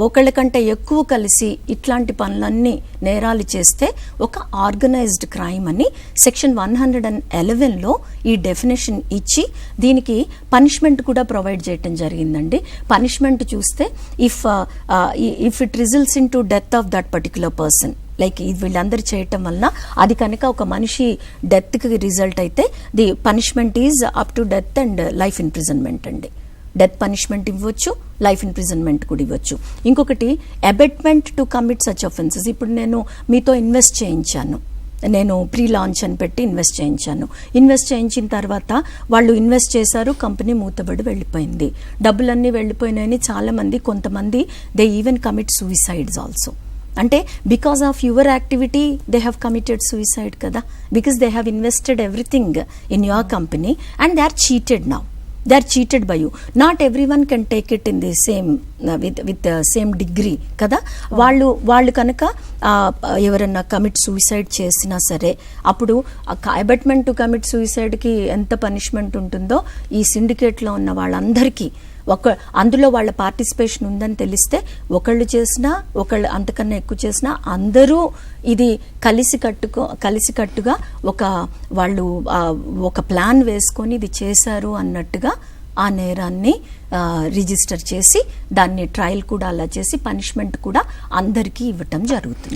ఒకళ్ళ కంటే ఎక్కువ కలిసి ఇట్లాంటి పనులన్నీ నేరాలు చేస్తే ఒక ఆర్గనైజ్డ్ క్రైమ్ అని సెక్షన్ 111లో ఈ డెఫినేషన్ ఇచ్చి దీనికి పనిష్మెంట్ కూడా ప్రొవైడ్ చేయటం జరిగిందండి. పనిష్మెంట్ చూస్తే if it results in to death of that particular person, like వీళ్ళందరూ చేయటం వలన అది కనుక ఒక మనిషి డెత్కి రిజల్ట్ అయితే the punishment is up to death and life imprisonment అండి. డెత్ పనిష్మెంట్ ఇవ్వచ్చు, లైఫ్ ఇంప్రిజన్మెంట్ కూడా ఇవ్వచ్చు. ఇంకొకటి abetment to commit such offences. ఇప్పుడు నేను మీతో ఇన్వెస్ట్ చేయించాను, నేను ప్రీ లాంచ్ అని పెట్టి ఇన్వెస్ట్ చేయించిన తర్వాత వాళ్ళు ఇన్వెస్ట్ చేశారు, కంపెనీ మూతబడి వెళ్ళిపోయింది, డబ్బులన్నీ వెళ్ళిపోయినాయని చాలామంది, కొంతమంది they even commit suicides also. అంటే because of your activity they have committed suicide కదా, because they have invested everything in your company and they are cheated now. They are cheated by you. Not everyone can take it in the same with the same degree కదా. వాళ్ళు కనుక ఎవరన్నా commit suicide చేసినా సరే అప్పుడు abetment to commit సూసైడ్కి ఎంత punishment ఉంటుందో ఈ సిండికేట్లో ఉన్న వాళ్ళందరికీ అందులో వాళ్ళ పార్టిసిపేషన్ ఉందని తెలిస్తే ఒకళ్ళు చేసినా ఒకళ్ళు అంతకన్నా ఎక్కువ చేసినా అందరూ ఇది కలిసికట్టుగా వాళ్ళు ఒక ప్లాన్ వేసుకొని ఇది చేశారు అన్నట్టుగా ఆ నేరాన్ని రిజిస్టర్ చేసి దాన్ని ట్రయల్ కూడా అలా చేసి పనిష్మెంట్ కూడా అందరికీ ఇవ్వటం జరుగుతుంది.